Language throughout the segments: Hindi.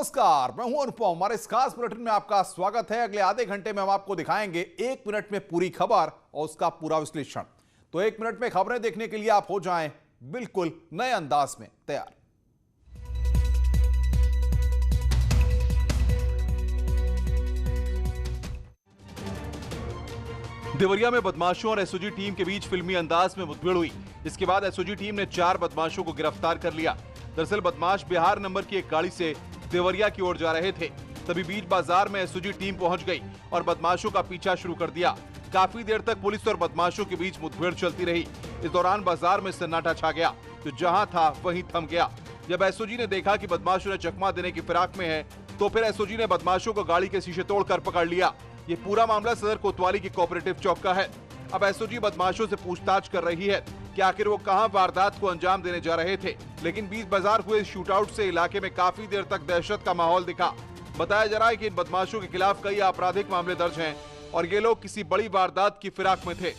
नमस्कार, मैं हूं अनुपम। हमारे इस खास बुलेटिन में आपका स्वागत है। अगले आधे घंटे में हम आपको दिखाएंगे 1 मिनट में पूरी खबर और उसका पूरा विश्लेषण। तो 1 मिनट में खबरें देखने के लिए आप हो जाएं बिल्कुल नए अंदाज में तैयार। देवरिया में बदमाशों और एसओजी टीम के बीच फिल्मी अंदाज में मुठभेड़ हुई। इसके बाद एसओजी टीम ने 4 बदमाशों को गिरफ्तार कर लिया। दरअसल बदमाश बिहार नंबर की एक गाड़ी से देवरिया की ओर जा रहे थे। तभी बीच बाजार में एसओजी टीम पहुंच गई और बदमाशों का पीछा शुरू कर दिया। काफी देर तक पुलिस और बदमाशों के बीच मुठभेड़ चलती रही। इस दौरान बाजार में सन्नाटा छा गया, जो जहां था वहीं थम गया। जब एसओजी ने देखा कि बदमाशों ने चकमा देने की फिराक में है, तो फिर एसओजी ने बदमाशों को गाड़ी के शीशे तोड़कर पकड़ लिया। ये पूरा मामला सदर कोतवाली की कोऑपरेटिव चौक का है। अब एसओजी बदमाशों से पूछताछ कर रही है कि आखिर वो कहां वारदात को अंजाम देने जा रहे थे। लेकिन बीच बाजार हुए शूटआउट से इलाके में काफी देर तक दहशत का माहौल दिखा। बताया जा रहा है कि इन बदमाशों के खिलाफ कई आपराधिक मामले दर्ज हैं और ये लोग किसी बड़ी वारदात की फिराक में थे।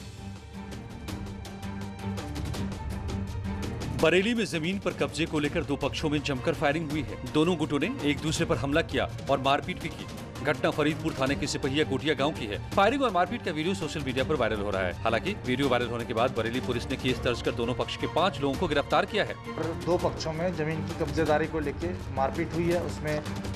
बरेली में जमीन पर कब्जे को लेकर 2 पक्षों में जमकर फायरिंग हुई है। दोनों गुटों ने एक दूसरे पर हमला किया और मारपीट भी की। घटना फरीदपुर थाने के सिपहिया गोटिया गांव की है। फायरिंग और मारपीट का वीडियो सोशल मीडिया पर वायरल हो रहा है। हालांकि वीडियो वायरल होने के बाद बरेली पुलिस ने केस दर्ज कर दोनों पक्ष के 5 लोगों को गिरफ्तार किया है। 2 पक्षों में जमीन की कब्जेदारी को लेकर मारपीट हुई है, उसमें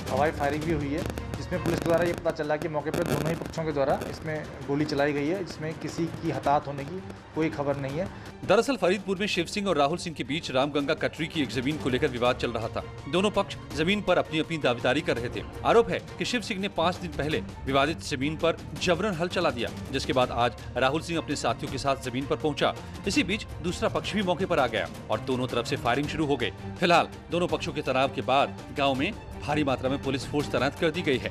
हवाई फायरिंग भी हुई है, जिसमें पुलिस द्वारा ये पता चला कि मौके पर दोनों ही पक्षों के द्वारा इसमें गोली चलाई गई है, जिसमें किसी की हताहत होने की कोई खबर नहीं है। दरअसल फरीदपुर में शिव सिंह और राहुल सिंह के बीच रामगंगा कटरी की एक जमीन को लेकर विवाद चल रहा था। दोनों पक्ष जमीन पर अपनी अपनी दावेदारी कर रहे थे। आरोप है कि शिव सिंह ने 5 दिन पहले विवादित जमीन पर जबरन हल चला दिया, जिसके बाद आज राहुल सिंह अपने साथियों के साथ जमीन पर पहुंचा। इसी बीच दूसरा पक्ष भी मौके पर आ गया और दोनों तरफ से फायरिंग शुरू हो गई। फिलहाल दोनों पक्षों के तनाव के बाद गाँव में भारी मात्रा में पुलिस फोर्स तैनात कर दी गई है।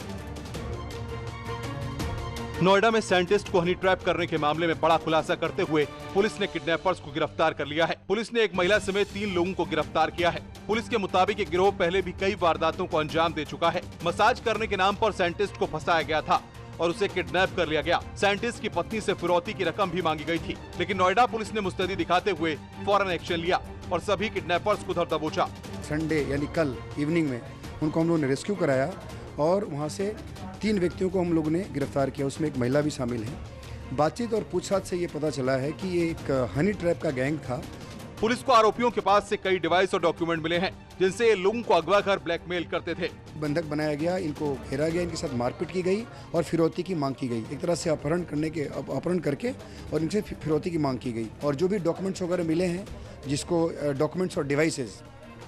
नोएडा में साइंटिस्ट को हनी ट्रैप करने के मामले में बड़ा खुलासा करते हुए पुलिस ने किडनैपर्स को गिरफ्तार कर लिया है। पुलिस ने एक महिला समेत 3 लोगों को गिरफ्तार किया है। पुलिस के मुताबिक ये गिरोह पहले भी कई वारदातों को अंजाम दे चुका है। मसाज करने के नाम पर साइंटिस्ट को फंसाया गया था और उसे किडनैप कर लिया गया। साइंटिस्ट की पत्नी से फिरौती की रकम भी मांगी गई थी, लेकिन नोएडा पुलिस ने मुस्तैदी दिखाते हुए फौरन एक्शन लिया और सभी किडनैपर्स को धर दबोचा। संडे यानी कल इवनिंग में उनको हम लोगों ने रेस्क्यू कराया और वहाँ से 3 व्यक्तियों को हम लोगों ने गिरफ्तार किया, उसमें एक महिला भी शामिल है। बातचीत और पूछताछ से ये पता चला है कि ये एक हनी ट्रैप का गैंग था। पुलिस को आरोपियों के पास से कई डिवाइस और डॉक्यूमेंट मिले हैं, जिनसे ये लोगों को अगवा कर ब्लैकमेल करते थे। बंधक बनाया गया, इनको घेरा गया, इनके साथ मारपीट की गई और फिरौती की मांग की गई। एक तरह से अपहरण करके और इनसे फिरौती की मांग की गई। और जो भी डॉक्यूमेंट्स वगैरह मिले हैं, जिसको डॉक्यूमेंट्स और डिवाइसेस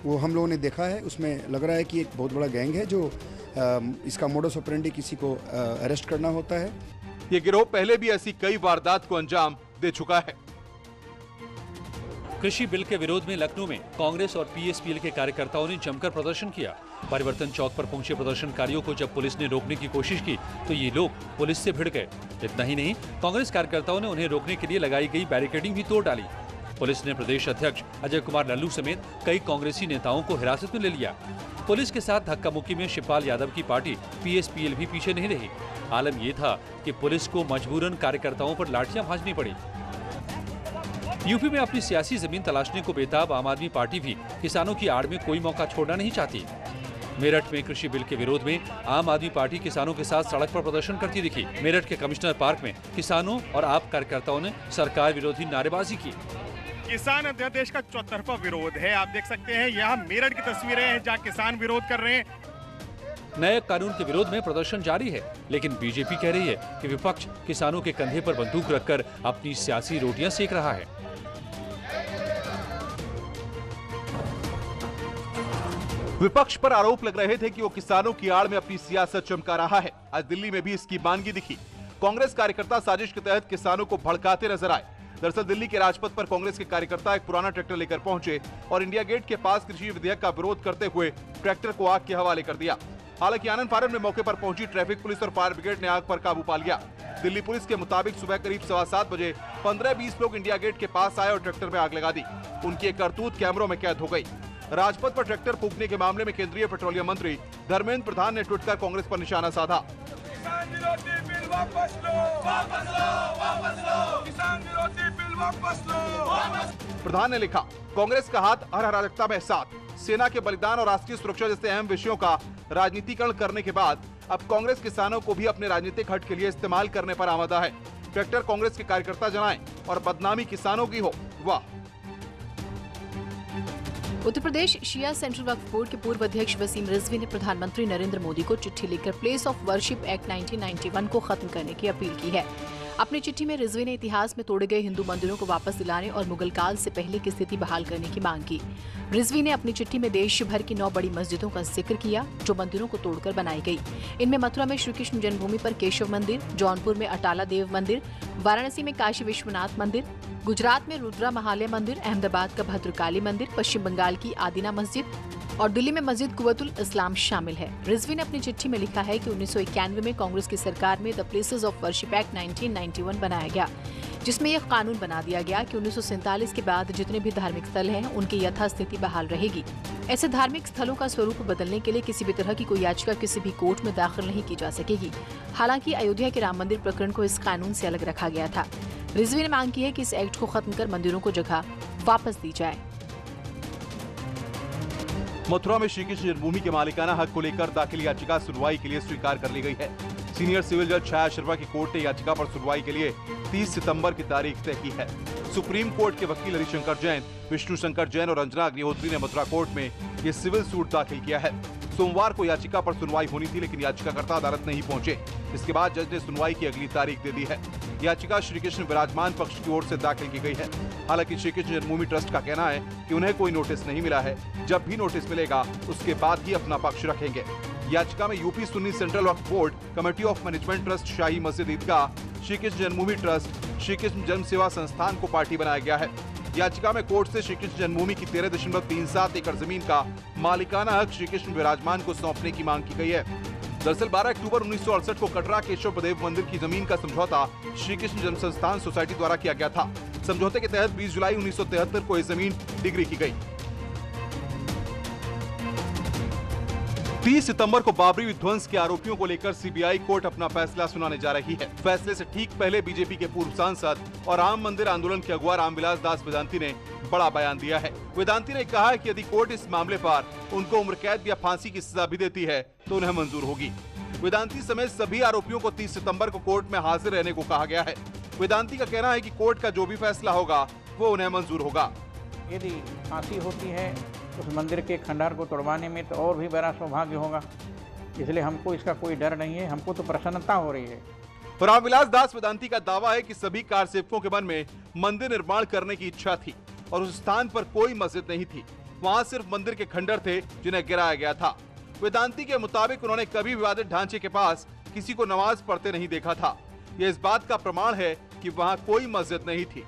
वो हम लोगों ने देखा है, उसमें लग रहा है कि एक बहुत बड़ा गैंग है जो इसका मोडस ऑपरेंडी किसी को अरेस्ट करना होता है। ये गिरोह पहले भी ऐसी कई वारदात को अंजाम दे चुका है। कृषि बिल के विरोध में लखनऊ में कांग्रेस और पीएसपीएल के कार्यकर्ताओं ने जमकर प्रदर्शन किया। परिवर्तन चौक पर पहुंचे प्रदर्शनकारियों को जब पुलिस ने रोकने की कोशिश की तो ये लोग पुलिस से भिड़ गए। इतना ही नहीं, कांग्रेस कार्यकर्ताओं ने उन्हें रोकने के लिए लगाई गई बैरिकेडिंग भी तोड़ डाली। पुलिस ने प्रदेश अध्यक्ष अजय कुमार लल्लू समेत कई कांग्रेसी नेताओं को हिरासत में ले लिया। पुलिस के साथ धक्का मुक्की में शिवपाल यादव की पार्टी पीएसपीएल भी पीछे नहीं रही। आलम यह था कि पुलिस को मजबूरन कार्यकर्ताओं पर लाठियां भांजनी पड़ी। यूपी में अपनी सियासी जमीन तलाशने को बेताब आम आदमी पार्टी भी किसानों की आड़ में कोई मौका छोड़ना नहीं चाहती। मेरठ में कृषि बिल के विरोध में आम आदमी पार्टी किसानों के साथ सड़क पर प्रदर्शन करती दिखी। मेरठ के कमिश्नर पार्क में किसानों और आप कार्यकर्ताओं ने सरकार विरोधी नारेबाजी की। किसान अध्यादेश का चौतरफा विरोध है। आप देख सकते हैं यहाँ मेरठ की तस्वीरें हैं जहाँ किसान विरोध कर रहे हैं। नए कानून के विरोध में प्रदर्शन जारी है, लेकिन बीजेपी कह रही है कि विपक्ष किसानों के कंधे पर बंदूक रखकर अपनी सियासी रोटियां सेक रहा है। विपक्ष पर आरोप लग रहे थे कि वो किसानों की आड़ में अपनी सियासत चमका रहा है। आज दिल्ली में भी इसकी मानगी दिखी। कांग्रेस कार्यकर्ता साजिश के तहत किसानों को भड़काते नजर आए। दरअसल दिल्ली के राजपथ पर कांग्रेस के कार्यकर्ता एक पुराना ट्रैक्टर लेकर पहुंचे और इंडिया गेट के पास कृषि विधेयक का विरोध करते हुए ट्रैक्टर को आग के हवाले कर दिया। हालांकि आनंद फानन में मौके पर पहुंची ट्रैफिक पुलिस और फायर ब्रिगेड ने आग पर काबू पा लिया। दिल्ली पुलिस के मुताबिक सुबह करीब 7:15 बजे 15-20 लोग इंडिया गेट के पास आए और ट्रैक्टर में आग लगा दी। उनकी एक करतूत कैमरों में कैद हो गई। राजपथ पर ट्रैक्टर फूंकने के मामले में केंद्रीय पेट्रोलियम मंत्री धर्मेंद्र प्रधान ने ट्वीट कर कांग्रेस पर निशाना साधा। किसान विरोधी बिल वापस लो, वापस लो, वापस लो, किसान विरोधी बिल वापस लो, वापस। प्रधान ने लिखा, कांग्रेस का हाथ हर अराजकता में साथ। सेना के बलिदान और राष्ट्रीय सुरक्षा जैसे अहम विषयों का राजनीतिकरण करने के बाद अब कांग्रेस किसानों को भी अपने राजनीतिक हट के लिए इस्तेमाल करने पर आमादा है। ट्रैक्टर कांग्रेस के कार्यकर्ता जलाएं और बदनामी किसानों की हो, वाह। उत्तर प्रदेश शिया सेंट्रल वक्फ बोर्ड के पूर्व अध्यक्ष वसीम रिजवी ने प्रधानमंत्री नरेंद्र मोदी को चिट्ठी लिखकर प्लेस ऑफ वर्शिप एक्ट 1991 को खत्म करने की अपील की है। अपनी चिट्ठी में रिजवी ने इतिहास में तोड़े गए हिंदू मंदिरों को वापस दिलाने और मुगल काल से पहले की स्थिति बहाल करने की मांग की। रिजवी ने अपनी चिट्ठी में देश भर की 9 बड़ी मस्जिदों का जिक्र किया जो मंदिरों को तोड़कर बनाई गई। इनमें मथुरा में श्री कृष्ण जन्मभूमि पर केशव मंदिर, जौनपुर में अटाला देव मंदिर, वाराणसी में काशी विश्वनाथ मंदिर, गुजरात में रुद्रा महालय मंदिर, अहमदाबाद का भद्रकाली मंदिर, पश्चिम बंगाल की आदिना मस्जिद और दिल्ली में मस्जिद कुव्वतुल इस्लाम शामिल है। रिजवी ने अपनी चिट्ठी में लिखा है कि 1991 में कांग्रेस की सरकार में the places of worship act 1991 बनाया गया, जिसमें यह कानून बना दिया गया कि 1947 के बाद जितने भी धार्मिक स्थल हैं उनकी यथास्थिति बहाल रहेगी। ऐसे धार्मिक स्थलों का स्वरूप बदलने के लिए किसी भी तरह की कोई याचिका किसी भी कोर्ट में दाखिल नहीं की जा सकेगी। हालांकि अयोध्या के राम मंदिर प्रकरण को इस कानून से अलग रखा गया था। रिजवी ने मांग की है कि इस एक्ट को खत्म कर मंदिरों को जगह वापस दी जाए। मथुरा में श्री कृष्ण जन्मभूमि के मालिकाना हक को लेकर दाखिल याचिका सुनवाई के लिए स्वीकार कर ली गई है। सीनियर सिविल जज छाया शर्मा की कोर्ट ने याचिका पर सुनवाई के लिए 30 सितंबर की तारीख तय की है। सुप्रीम कोर्ट के वकील हरिशंकर जैन, विष्णु शंकर जैन और अंजना अग्निहोत्री ने मथुरा कोर्ट में ये सिविल सूट दाखिल किया है। सोमवार को याचिका पर सुनवाई होनी थी, लेकिन याचिकाकर्ता अदालत नहीं पहुंचे। इसके बाद जज ने सुनवाई की अगली तारीख दे दी है। याचिका श्री कृष्ण विराजमान पक्ष की ओर से दाखिल की गई है। हालांकि श्री कृष्ण जन्मभूमि ट्रस्ट का कहना है कि उन्हें कोई नोटिस नहीं मिला है। जब भी नोटिस मिलेगा उसके बाद ही अपना पक्ष रखेंगे। याचिका में UP Sunni central Waqf board, committee of management trust, Shahi Masjid Idgah, Shri Krishna Janmabhoomi trust, Shri Krishna जन्म सेवा संस्थान को पार्टी बनाया गया है। याचिका में कोर्ट से श्री कृष्ण जन्मभूमि की 13.37 एकड़ जमीन का मालिकाना हक श्री कृष्ण विराजमान को सौंपने की मांग की गई है। दरअसल 12 अक्टूबर 1968 को कटरा केशव बदेव मंदिर की जमीन का समझौता श्री कृष्ण जन्म संस्थान सोसाइटी द्वारा किया गया था। समझौते के तहत 20 जुलाई 1973 को यह जमीन डिग्री की गई। 30 सितंबर को बाबरी विध्वंस के आरोपियों को लेकर सीबीआई कोर्ट अपना फैसला सुनाने जा रही है। फैसले से ठीक पहले बीजेपी के पूर्व सांसद और राम मंदिर आंदोलन के अगुवा रामविलास दास वेदांती ने बड़ा बयान दिया है। वेदांती ने कहा है कि यदि कोर्ट इस मामले पर उनको उम्र कैद या फांसी की सजा भी देती है तो उन्हें मंजूर होगी। वेदांती समेत सभी आरोपियों को 30 सितंबर को कोर्ट में हाजिर रहने को कहा गया है। वेदांती का कहना है कि कोर्ट का जो भी फैसला होगा वो उन्हें मंजूर होगा। यदि फांसी होती है उस मंदिर के खंडहर को तोड़वाने में तो और भी बड़ा सौभाग्य होगा, इसलिए हमको इसका कोई डर नहीं है, हमको तो प्रसन्नता हो रही है। रामविलास दास वेदांती का दावा है कि सभी कार सेवकों के मन में मंदिर निर्माण करने की इच्छा थी और उस स्थान पर कोई मस्जिद नहीं थी, वहां सिर्फ मंदिर के खंडहर थे जिन्हें गिराया गया था। वेदांती के मुताबिक उन्होंने कभी विवादित ढांचे के पास किसी को नमाज पढ़ते नहीं देखा था। यह इस बात का प्रमाण है कि वहां कोई मस्जिद नहीं थी।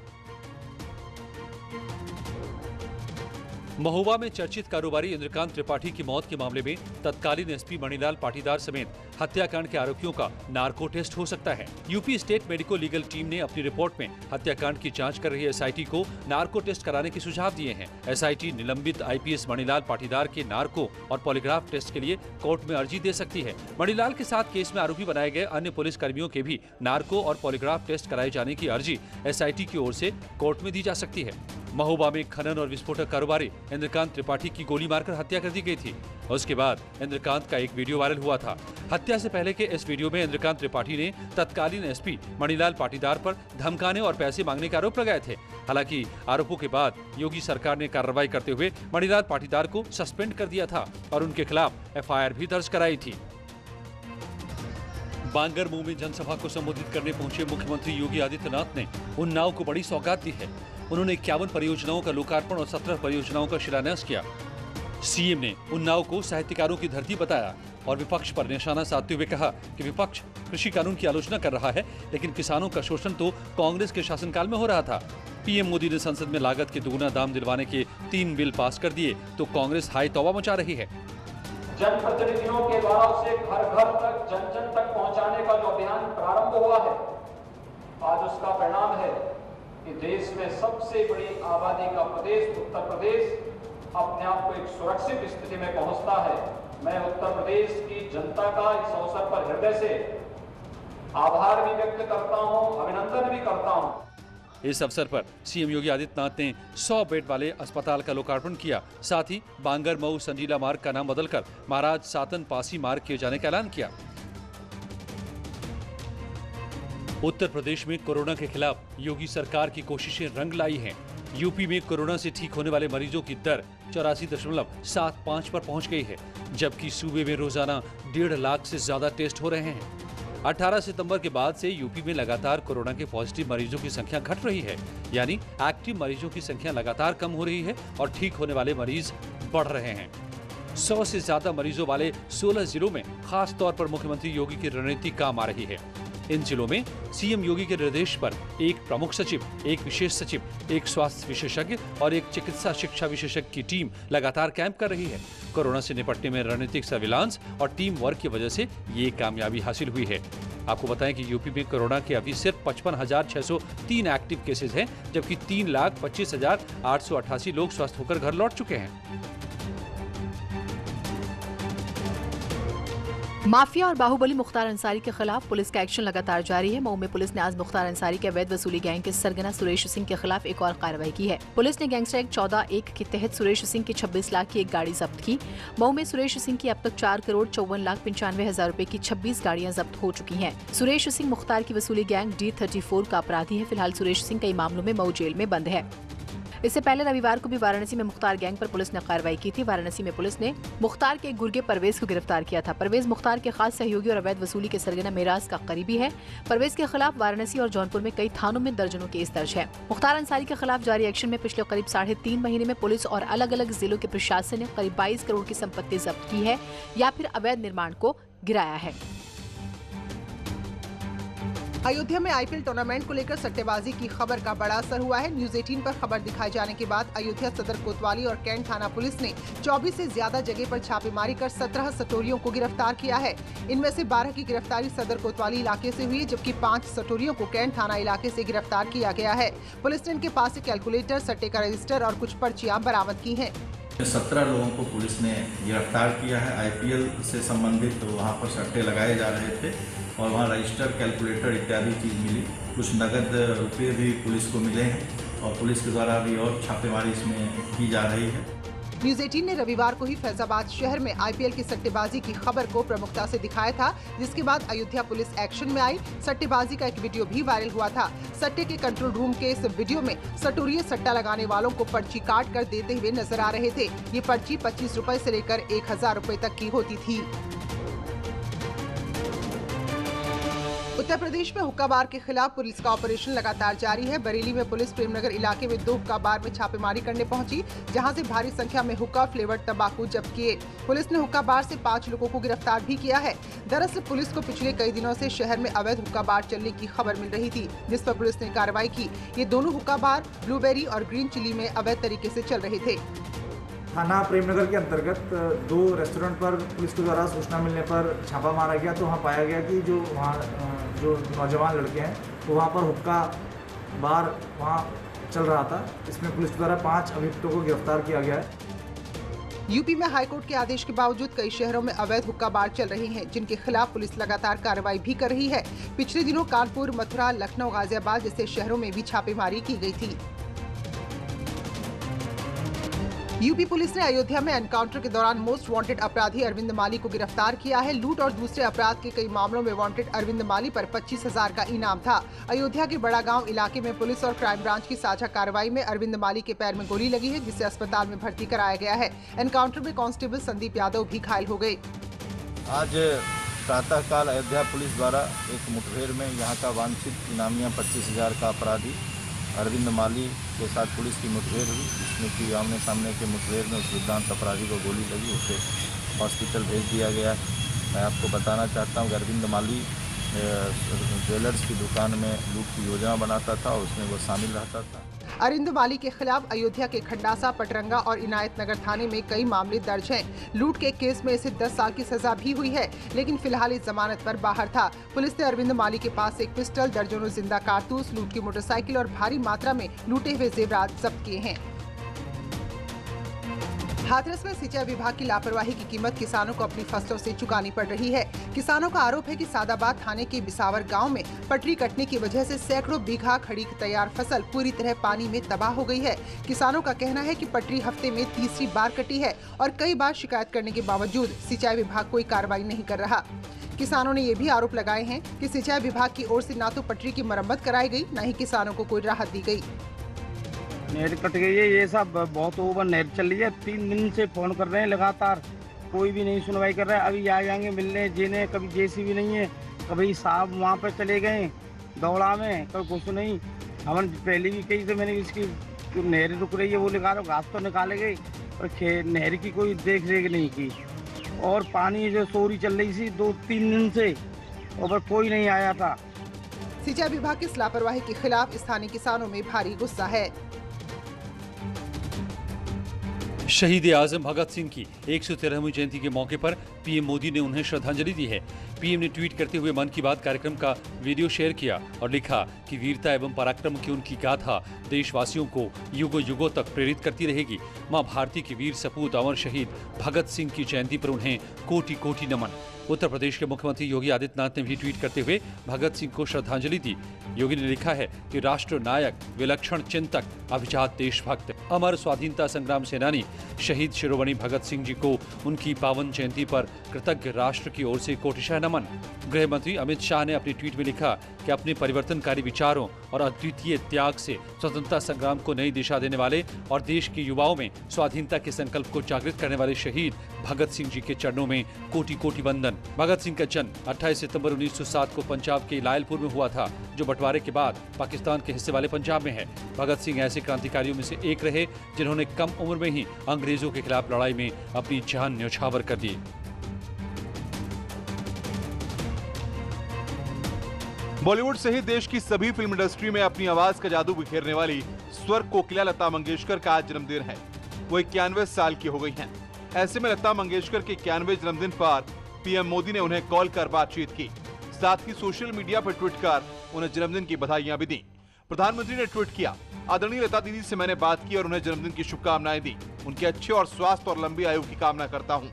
महोबा में चर्चित कारोबारी इंद्रकांत त्रिपाठी की मौत के मामले में तत्कालीन एसपी मणिलाल पाटीदार समेत हत्याकांड के आरोपियों का नार्को टेस्ट हो सकता है। UP state medico legal team ने अपनी रिपोर्ट में हत्याकांड की जांच कर रही एसआईटी को नार्को टेस्ट कराने के सुझाव दिए हैं। एसआईटी निलंबित आईपीएस मणिलाल पाटीदार के नार्को और पॉलीग्राफ टेस्ट के लिए कोर्ट में अर्जी दे सकती है। मणिलाल के साथ केस में आरोपी बनाए गए अन्य पुलिस कर्मियों के भी नार्को और पॉलीग्राफ टेस्ट कराए जाने की अर्जी एसआईटी की ओर से कोर्ट में दी जा सकती है। महोबा में खनन और विस्फोटक कारोबारी इंद्रकांत त्रिपाठी की गोली मारकर हत्या कर दी गई थी। उसके बाद इंद्रकांत का एक वीडियो वायरल हुआ था। हत्या से पहले के इस वीडियो में इंद्रकांत त्रिपाठी ने तत्कालीन एसपी मणिलाल पाटीदार पर धमकाने और पैसे मांगने के आरोप लगाए थे। हालांकि आरोपों के बाद योगी सरकार ने कार्रवाई करते हुए मणिलाल पाटीदार को सस्पेंड कर दिया था और उनके खिलाफ एफआईआर भी दर्ज कराई थी। बांगरमऊ में जनसभा को संबोधित करने पहुंचे मुख्यमंत्री योगी आदित्यनाथ ने उन्नाव को बड़ी सौगात दी है। उन्होंने 51 परियोजनाओं का लोकार्पण और 17 परियोजनाओं का शिलान्यास किया। सीएम ने उन्नाव को साहित्यकारों की धरती बताया और विपक्ष पर निशाना साधते हुए कहा कि विपक्ष कृषि कानून की आलोचना कर रहा है, लेकिन किसानों का शोषण तो कांग्रेस के शासनकाल में हो रहा था। पीएम मोदी ने संसद में लागत के दोगुना दाम दिलवाने के 3 बिल पास कर दिए तो कांग्रेस हाई तौबा मचा रही है। जनप्रतिनिधियों के द्वारा उसे घर घर तक, जन जन तक पहुंचाने का जो अभियान प्रारंभ हुआ है, आज उसका परिणाम है कि देश में सबसे बड़ी आबादी का प्रदेश उत्तर प्रदेश अपने आप को एक सुरक्षित स्थिति में पहुंचता है। मैं उत्तर प्रदेश की जनता का इस अवसर पर हृदय से आभार भी व्यक्त करता हूं, अभिनंदन भी करता हूं। इस अवसर पर सीएम योगी आदित्यनाथ ने 100 बेड वाले अस्पताल का लोकार्पण किया। साथ ही बांगर मऊ संजीला मार्ग का नाम बदलकर महाराज सातन पासी मार्ग किए जाने का ऐलान किया। उत्तर प्रदेश में कोरोना के खिलाफ योगी सरकार की कोशिशें रंग लाई हैं। यूपी में कोरोना से ठीक होने वाले मरीजों की दर 84.75 पर पहुंच गई है, जबकि सूबे में रोजाना 1.5 लाख से ज्यादा टेस्ट हो रहे हैं। 18 सितंबर के बाद से यूपी में लगातार कोरोना के पॉजिटिव मरीजों की संख्या घट रही है, यानी एक्टिव मरीजों की संख्या लगातार कम हो रही है और ठीक होने वाले मरीज बढ़ रहे हैं। 100 से ज्यादा मरीजों वाले 16 जिलों में खास तौर पर मुख्यमंत्री योगी की रणनीति काम आ रही है। इन जिलों में सीएम योगी के निर्देश पर एक प्रमुख सचिव, एक विशेष सचिव, एक स्वास्थ्य विशेषज्ञ और एक चिकित्सा शिक्षा विशेषज्ञ की टीम लगातार कैंप कर रही है। कोरोना से निपटने में रणनीतिक सर्विलांस और टीम वर्क की वजह से ये कामयाबी हासिल हुई है। आपको बताएं कि यूपी में कोरोना के अभी सिर्फ 55,603 एक्टिव केसेज हैं, जबकि 3,25,888 लोग स्वस्थ होकर घर लौट चुके हैं। माफिया और बाहुबली मुख्तार अंसारी के खिलाफ पुलिस का एक्शन लगातार जारी है। मऊ में पुलिस ने आज मुख्तार अंसारी के अवैध वसूली गैंग के सरगना सुरेश सिंह के खिलाफ एक और कार्रवाई की है। पुलिस ने गैंगस्टर एक्ट 14(1) के तहत सुरेश सिंह की 26 लाख की एक गाड़ी जब्त की। मऊ में सुरेश सिंह की अब तक 4,54,95,000 रुपए की 26 गाड़ियां जब्त हो चुकी हैं। सुरेश सिंह मुख्तार की वसूली गैंग D34 का अपराधी है। फिलहाल सुरेश सिंह कई मामलों में मऊ जेल में बंद है। इससे पहले रविवार को भी वाराणसी में मुख्तार गैंग पर पुलिस ने कार्रवाई की थी। वाराणसी में पुलिस ने मुख्तार के एक गुर्गे परवेज को गिरफ्तार किया था। परवेज मुख्तार के खास सहयोगी और अवैध वसूली के सरगना मेराज का करीबी है। परवेज के खिलाफ वाराणसी और जौनपुर में कई थानों में दर्जनों केस दर्ज है। मुख्तार अंसारी के खिलाफ जारी एक्शन में पिछले करीब 3.5 महीने में पुलिस और अलग अलग जिलों के प्रशासन ने करीब 22 करोड़ की संपत्ति जब्त की है या फिर अवैध निर्माण को गिराया है। अयोध्या में आईपीएल टूर्नामेंट को लेकर सट्टेबाजी की खबर का बड़ा असर हुआ है। न्यूज 18 पर खबर दिखाए जाने के बाद अयोध्या सदर कोतवाली और कैंट थाना पुलिस ने 24 से ज्यादा जगह पर छापेमारी कर 17 सटोरियों को गिरफ्तार किया है। इनमें से 12 की गिरफ्तारी सदर कोतवाली इलाके से हुई, जबकि 5 सटोरियों को कैंट थाना इलाके से गिरफ्तार किया गया है। पुलिस ने इनके पास से कैलकुलेटर, सट्टे का रजिस्टर और कुछ पर्चियां बरामद की है। 17 लोगों को पुलिस ने गिरफ्तार किया है। आईपीएल से संबंधित वहाँ पर सट्टे लगाए जा रहे थे और वहाँ रजिस्टर, कैलकुलेटर इत्यादि चीज़ मिली। कुछ नगद रुपये भी पुलिस को मिले हैं और पुलिस के द्वारा भी और छापेमारी इसमें की जा रही है। न्यूज 18 ने रविवार को ही फैजाबाद शहर में आईपीएल की सट्टेबाजी की खबर को प्रमुखता से दिखाया था, जिसके बाद अयोध्या पुलिस एक्शन में आई। सट्टेबाजी का एक वीडियो भी वायरल हुआ था। सट्टे के कंट्रोल रूम के इस वीडियो में सटोरिये सट्टा लगाने वालों को पर्ची काट कर देते हुए नजर आ रहे थे। ये पर्ची 25 रुपए से लेकर 1,000 रुपए तक की होती थी। उत्तर प्रदेश में हुक्का बार के खिलाफ पुलिस का ऑपरेशन लगातार जारी है। बरेली में पुलिस प्रेमनगर इलाके में 2 हुक्का बार में छापेमारी करने पहुंची, जहां से भारी संख्या में हुक्का फ्लेवर्ड तंबाकू जब्त किए। पुलिस ने हुक्का बार से 5 लोगों को गिरफ्तार भी किया है। दरअसल पुलिस को पिछले कई दिनों से शहर में अवैध हुक्का बार चलने की खबर मिल रही थी, जिस पर पुलिस ने कार्रवाई की। ये दोनों हुक्का बार ब्लूबेरी और ग्रीन चिली में अवैध तरीके से चल रहे थे। थाना प्रेमनगर के अंतर्गत 2 रेस्टोरेंट पर पुलिस के द्वारा सूचना मिलने पर छापा मारा गया, तो वहाँ पाया गया कि जो नौजवान लड़के हैं तो वहाँ पर हुक्का बार वहाँ चल रहा था। इसमें पुलिस के द्वारा 5 अभियुक्तों को गिरफ्तार किया गया है। यूपी में हाईकोर्ट के आदेश के बावजूद कई शहरों में अवैध हुक्का बार चल रही हैं, जिनके खिलाफ पुलिस लगातार कार्रवाई भी कर रही है। पिछले दिनों कानपुर, मथुरा, लखनऊ, गाजियाबाद जैसे शहरों में भी छापेमारी की गई थी। यूपी पुलिस ने अयोध्या में एनकाउंटर के दौरान मोस्ट वांटेड अपराधी अरविंद माली को गिरफ्तार किया है। लूट और दूसरे अपराध के कई मामलों में वांटेड अरविंद माली पर 25,000 का इनाम था। अयोध्या के बड़ा गांव इलाके में पुलिस और क्राइम ब्रांच की साझा कार्रवाई में अरविंद माली के पैर में गोली लगी है, जिसे अस्पताल में भर्ती कराया गया है। एनकाउंटर में कांस्टेबल संदीप यादव भी घायल हो गए। आज प्रातःकाल अयोध्या पुलिस द्वारा एक मुठभेड़ में यहाँ का वांछित इनामिया 25,000 का अपराधी अरविंद माली के साथ पुलिस की मुठभेड़ हुई, जिसमें कि आमने सामने के मुठभेड़ में उस दुर्दांत अपराधी को गोली लगी, उसे हॉस्पिटल भेज दिया गया है। मैं आपको बताना चाहता हूँ कि अरविंद माली ज्वेलर्स की दुकान में लूट की योजना बनाता था और उसमें वो शामिल रहता था। अरविंद माली के खिलाफ अयोध्या के खंडासा, पटरंगा और इनायत नगर थाने में कई मामले दर्ज हैं। लूट के केस में इसे 10 साल की सजा भी हुई है, लेकिन फिलहाल इस जमानत पर बाहर था। पुलिस ने अरविंद माली के पास एक पिस्टल, दर्जनों जिंदा कारतूस, लूट की मोटरसाइकिल और भारी मात्रा में लूटे हुए जेवरात जब्त किए हैं। हाथरस में सिंचाई विभाग की लापरवाही की कीमत किसानों को अपनी फसलों से चुकानी पड़ रही है। किसानों का आरोप है कि सादाबाद थाने के बिसावर गांव में पटरी कटने की वजह से सैकड़ों बीघा खड़ी तैयार फसल पूरी तरह पानी में तबाह हो गई है। किसानों का कहना है कि पटरी हफ्ते में तीसरी बार कटी है और कई बार शिकायत करने के बावजूद सिंचाई विभाग कोई कार्रवाई नहीं कर रहा। किसानों ने ये भी आरोप लगाए हैं कि सिंचाई विभाग की ओर से न तो पटरी की मरम्मत कराई गई, न ही किसानों को कोई राहत दी गई। नहर कट गई है, ये सब बहुत ओवर नहर चल रही है। 3 दिन से फोन कर रहे हैं लगातार, कोई भी नहीं सुनवाई कर रहा है। अभी आ जाएंगे मिलने जीने, कभी जेसीबी नहीं है, कभी साहब वहाँ पे चले गए दौड़ा में, कभी कुछ नहीं। हम पहले भी कही थे, मैंने इसकी नहर रुक रही है वो निकालो, घास तो निकाले गए और नहर की कोई देख रेख नहीं की। और पानी जो सोरी चल रही थी 2-3 दिन से, और कोई नहीं आया था। सिंचाई विभाग की इस लापरवाही के खिलाफ स्थानीय किसानों में भारी गुस्सा है। शहीद आजम भगत सिंह की 113वीं जयंती के मौके पर पीएम मोदी ने उन्हें श्रद्धांजलि दी है। पीएम ने ट्वीट करते हुए मन की बात कार्यक्रम का वीडियो शेयर किया और लिखा कि वीरता एवं पराक्रम की उनकी गाथा देशवासियों को युगों युगों तक प्रेरित करती रहेगी। मां भारती के वीर सपूत अमर शहीद भगत सिंह की जयंती पर उन्हें कोटि कोटि नमन। उत्तर प्रदेश के मुख्यमंत्री योगी आदित्यनाथ ने भी ट्वीट करते हुए भगत सिंह को श्रद्धांजलि दी। योगी ने लिखा है कि राष्ट्र नायक, विलक्षण चिंतक, अभिजात देशभक्त, अमर स्वाधीनता संग्राम सेनानी शहीद शिरोमणि भगत सिंह जी को उनकी पावन जयंती पर कृतज्ञ राष्ट्र की ओर से कोटिशः नमन। गृह मंत्री अमित शाह ने अपने ट्वीट में लिखा कि अपने परिवर्तनकारी विचारों और अद्वितीय त्याग से स्वतंत्रता संग्राम को नई दिशा देने वाले और देश के युवाओं में स्वाधीनता के संकल्प को जागृत करने वाले शहीद भगत सिंह जी के चरणों में कोटि कोटि वंदन। भगत सिंह का जन्म 28 सितंबर 1907 को पंजाब के लायलपुर में हुआ था, जो बंटवारे के बाद पाकिस्तान के हिस्से वाले पंजाब में है। भगत सिंह ऐसे क्रांतिकारियों में से एक रहे जिन्होंने कम उम्र में ही अंग्रेजों के खिलाफ लड़ाई में अपनी जान न्यौछावर कर दी। बॉलीवुड सहित देश की सभी फिल्म इंडस्ट्री में अपनी आवाज का जादू बिखेरने वाली स्वर कोकिला लता मंगेशकर का आज जन्मदिन है। वो 91 साल की हो गई हैं। ऐसे में लता मंगेशकर के 91वें जन्मदिन पर पीएम मोदी ने उन्हें कॉल कर बातचीत की, साथ ही सोशल मीडिया पर ट्वीट कर उन्हें जन्मदिन की बधाइयां भी दी। प्रधानमंत्री ने ट्वीट किया, आदरणीय लता दीदी से मैंने बात की और उन्हें जन्मदिन की शुभकामनाएं दी। उनके अच्छे और स्वास्थ्य और लंबी आयु की कामना करता हूँ।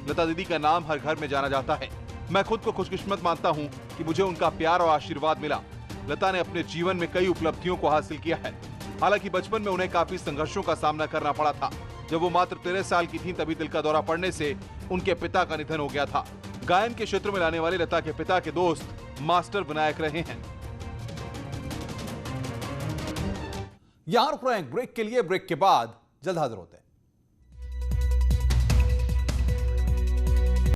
लता दीदी का नाम हर घर में जाना जाता है। मैं खुद को खुशकिस्मत मानता हूँ कि मुझे उनका प्यार और आशीर्वाद मिला। लता ने अपने जीवन में कई उपलब्धियों को हासिल किया है। हालांकि बचपन में उन्हें काफी संघर्षों का सामना करना पड़ा था। जब वो मात्र 13 साल की थीं, तभी दिल का दौरा पड़ने से उनके पिता का निधन हो गया था। गायन के क्षेत्र में लाने वाले लता के पिता के दोस्त मास्टर विनायक रहे हैं। यहां रुक रहे हैं ब्रेक के लिए। ब्रेक के बाद जल्द हाजिर होते हैं।